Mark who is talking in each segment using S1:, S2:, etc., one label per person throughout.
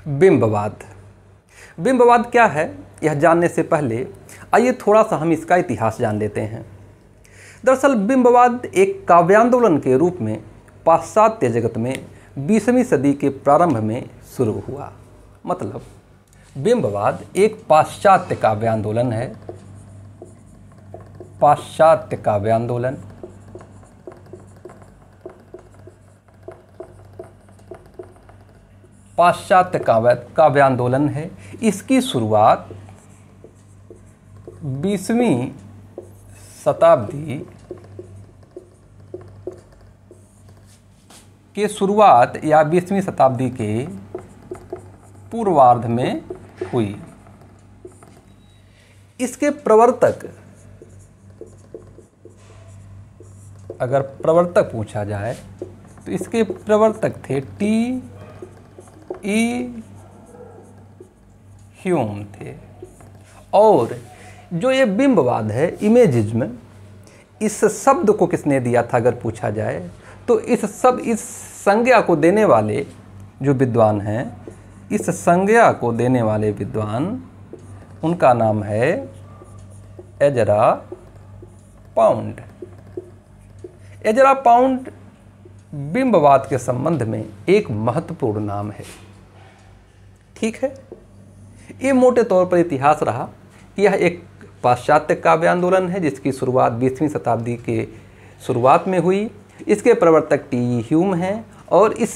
S1: बिंबवाद। बिंबवाद क्या है, यह जानने से पहले आइए थोड़ा सा हम इसका इतिहास जान लेते हैं। दरअसल बिंबवाद एक काव्यांदोलन के रूप में पाश्चात्य जगत में 20वीं सदी के प्रारंभ में शुरू हुआ। मतलब बिंबवाद एक पाश्चात्य काव्यांदोलन है। पाश्चात्य काव्यांदोलन पाश्चात्य काव्यांदोलन है। इसकी शुरुआत 20वीं शताब्दी के शुरुआत या 20वीं शताब्दी के पूर्वार्ध में हुई। इसके प्रवर्तक, अगर प्रवर्तक पूछा जाए तो इसके प्रवर्तक थे टी.ई. ह्यूम थे। और जो ये बिंबवाद है, इमेजिज्म, इस शब्द को किसने दिया था अगर पूछा जाए तो इस संज्ञा को देने वाले जो विद्वान हैं, इस संज्ञा को देने वाले विद्वान, उनका नाम है एजरा पाउंड। एजरा पाउंड बिंबवाद के संबंध में एक महत्वपूर्ण नाम है। ठीक है, ये मोटे तौर पर इतिहास रहा कि यह एक पाश्चात्य काव्य आंदोलन है जिसकी शुरुआत 20वीं शताब्दी के शुरुआत में हुई। इसके प्रवर्तक टी.ई. ह्यूम हैं और इस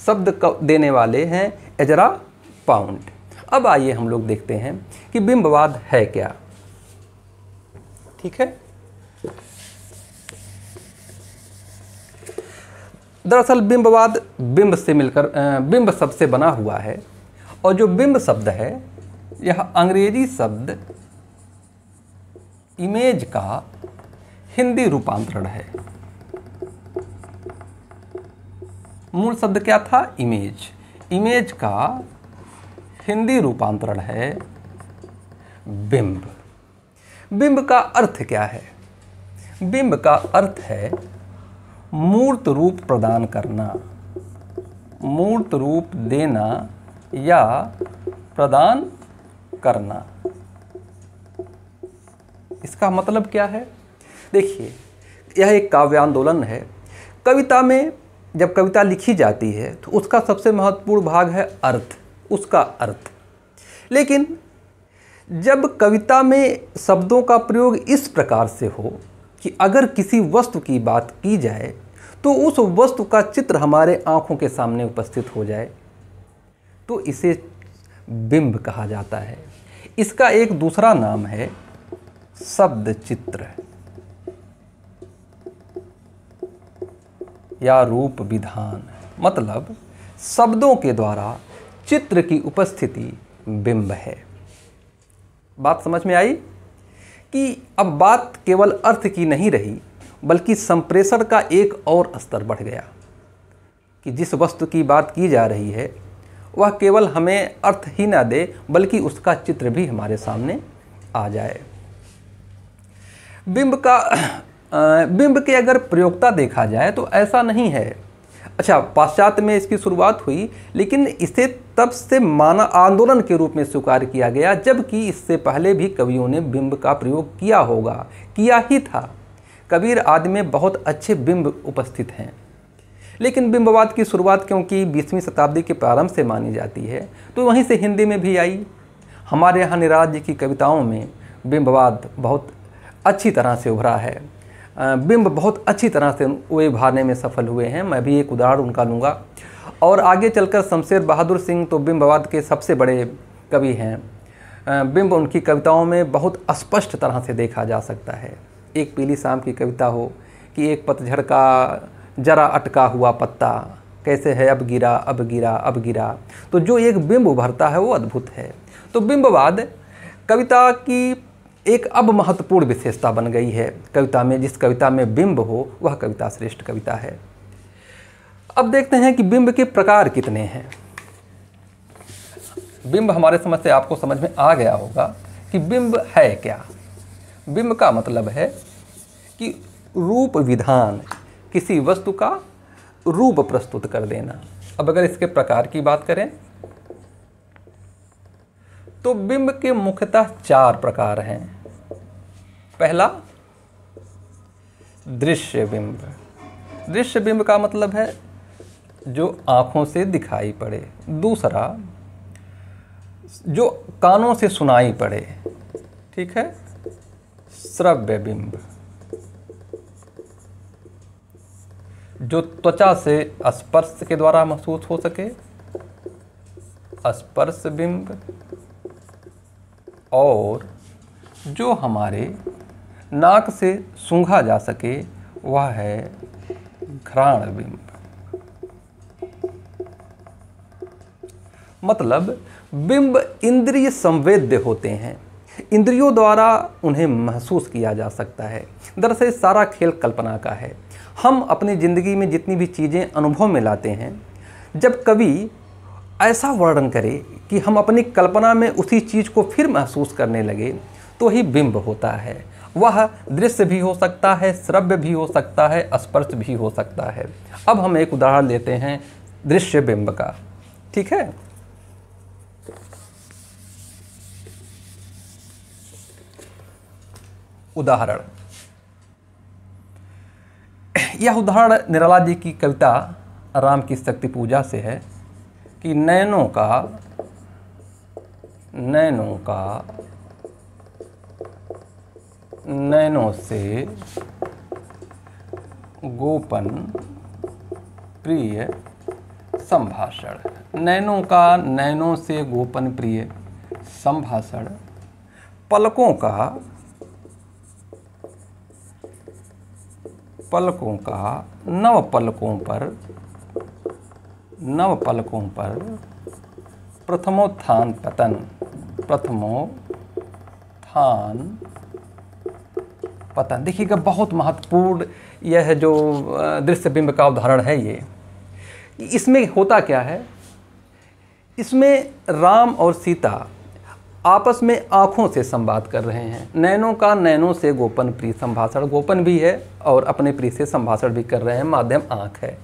S1: शब्द को देने वाले हैं एजरा पाउंड। अब आइए हम लोग देखते हैं कि बिंबवाद है क्या। ठीक है, दरअसल बिंबवाद बिंब से मिलकर बिंब शब्द से बना हुआ है। और जो बिंब शब्द है यह अंग्रेजी शब्द इमेज का हिंदी रूपांतरण है। मूल शब्द क्या था? इमेज। इमेज का हिंदी रूपांतरण है बिंब। बिंब का अर्थ क्या है? बिंब का अर्थ है मूर्त रूप प्रदान करना, मूर्त रूप देना या प्रदान करना। इसका मतलब क्या है? देखिए, यह एक काव्य आंदोलन है। कविता में जब कविता लिखी जाती है तो उसका सबसे महत्वपूर्ण भाग है अर्थ, उसका अर्थ। लेकिन जब कविता में शब्दों का प्रयोग इस प्रकार से हो कि अगर किसी वस्तु की बात की जाए तो उस वस्तु का चित्र हमारे आंखों के सामने उपस्थित हो जाए, तो इसे बिंब कहा जाता है। इसका एक दूसरा नाम है शब्द चित्र या रूप विधान। मतलब शब्दों के द्वारा चित्र की उपस्थिति बिंब है। बात समझ में आई कि अब बात केवल अर्थ की नहीं रही बल्कि संप्रेषण का एक और स्तर बढ़ गया कि जिस वस्तु की बात की जा रही है वह केवल हमें अर्थ ही ना दे बल्कि उसका चित्र भी हमारे सामने आ जाए। बिंब के अगर प्रयोक्ता देखा जाए तो ऐसा नहीं है। अच्छा, पाश्चात्य में इसकी शुरुआत हुई लेकिन इसे तब से मानव आंदोलन के रूप में स्वीकार किया गया, जबकि इससे पहले भी कवियों ने बिंब का प्रयोग किया होगा, किया ही था। कबीर आदि में बहुत अच्छे बिंब उपस्थित हैं। लेकिन बिंबवाद की शुरुआत क्योंकि 20वीं शताब्दी के प्रारंभ से मानी जाती है तो वहीं से हिंदी में भी आई। हमारे यहाँ निराज जी की कविताओं में बिंबवाद बहुत अच्छी तरह से उभरा है। बिंब बहुत अच्छी तरह से वे उभारने में सफल हुए हैं। मैं भी एक उदाहरण उनका लूँगा। और आगे चलकर शमशेर बहादुर सिंह तो बिंबवाद के सबसे बड़े कवि हैं। बिंब उनकी कविताओं में बहुत स्पष्ट तरह से देखा जा सकता है। एक पीली शाम की कविता हो कि एक पतझड़ का जरा अटका हुआ पत्ता कैसे है अब गिरा अब गिरा अब गिरा, तो जो एक बिंब उभरता है वो अद्भुत है। तो बिंबवाद कविता की एक अब महत्वपूर्ण विशेषता बन गई है। कविता में जिस कविता में बिंब हो वह कविता श्रेष्ठ कविता है। अब देखते हैं कि बिंब के प्रकार कितने हैं। बिंब हमारे समझ से आपको समझ में आ गया होगा कि बिंब है क्या। बिंब का मतलब है कि रूप विधान, किसी वस्तु का रूप प्रस्तुत कर देना। अब अगर इसके प्रकार की बात करें तो बिंब के मुख्यतः 4 प्रकार हैं। पहला, दृश्य बिंब। दृश्य बिंब का मतलब है जो आँखों से दिखाई पड़े। दूसरा, जो कानों से सुनाई पड़े, ठीक है, श्रव्य बिंब। जो त्वचा से स्पर्श के द्वारा महसूस हो सके, स्पर्श बिंब। और जो हमारे नाक से सूंघा जा सके, वह है घ्राण बिंब। मतलब बिंब इंद्रिय संवेद्य होते हैं, इंद्रियों द्वारा उन्हें महसूस किया जा सकता है। दरअसल सारा खेल कल्पना का है। हम अपनी ज़िंदगी में जितनी भी चीज़ें अनुभव में लाते हैं, जब कभी ऐसा वर्णन करे कि हम अपनी कल्पना में उसी चीज़ को फिर महसूस करने लगे, तो ही बिंब होता है। वह दृश्य भी हो सकता है, श्रव्य भी हो सकता है, स्पर्श भी हो सकता है। अब हम एक उदाहरण लेते हैं दृश्य बिंब का, ठीक है। उदाहरण, यह उदाहरण निराला जी की कविता राम की शक्ति पूजा से है कि नैनों से गोपन प्रिय संभाषण। नैनों से गोपन प्रिय संभाषण। पलकों का नव पलकों पर प्रथमोत्थान पतन। देखिएगा, बहुत महत्वपूर्ण यह जो दृश्य बिंब का उदाहरण है ये। इसमें होता क्या है, इसमें राम और सीता आपस में आँखों से संवाद कर रहे हैं। नैनों से गोपन प्रिय संभाषण, गोपन भी है और अपने प्रिय से संभाषण भी कर रहे हैं, माध्यम आँख है।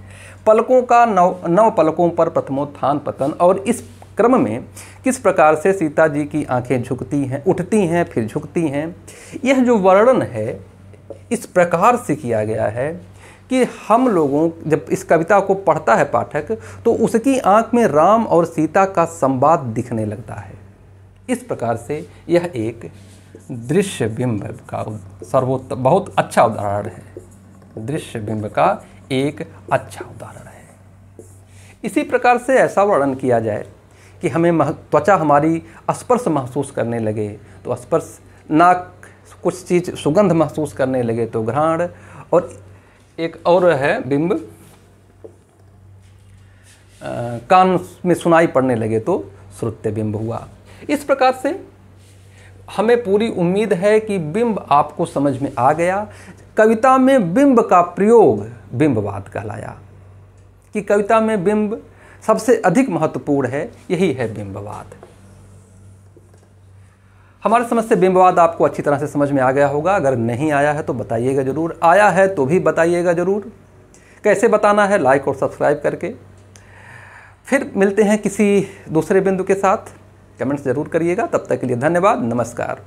S1: पलकों का नव पलकों पर प्रथमोत्थान पतन। और इस क्रम में किस प्रकार से सीता जी की आंखें झुकती हैं, उठती हैं, फिर झुकती हैं, यह जो वर्णन है इस प्रकार से किया गया है कि हम लोगों, जब इस कविता को पढ़ता है पाठक, तो उसकी आंख में राम और सीता का संवाद दिखने लगता है। इस प्रकार से यह एक दृश्य बिंब का बहुत अच्छा उदाहरण है। दृश्य बिंब का एक अच्छा उदाहरण है। इसी प्रकार से ऐसा वर्णन किया जाए कि हमें त्वचा हमारी स्पर्श महसूस करने लगे तो स्पर्श, नाक कुछ चीज़ सुगंध महसूस करने लगे तो घ्राण, और एक और है बिंब कान में सुनाई पड़ने लगे तो श्रुत्य बिंब हुआ। इस प्रकार से हमें पूरी उम्मीद है कि बिंब आपको समझ में आ गया। कविता में बिंब का प्रयोग बिंबवाद कहलाया कि कविता में बिंब सबसे अधिक महत्वपूर्ण है, यही है बिंबवाद। हमारे समझ से बिंबवाद आपको अच्छी तरह से समझ में आ गया होगा। अगर नहीं आया है तो बताइएगा ज़रूर, आया है तो भी बताइएगा ज़रूर। कैसे बताना है, लाइक और सब्सक्राइब करके। फिर मिलते हैं किसी दूसरे बिंदु के साथ, कमेंट्स ज़रूर करिएगा। तब तक के लिए धन्यवाद, नमस्कार।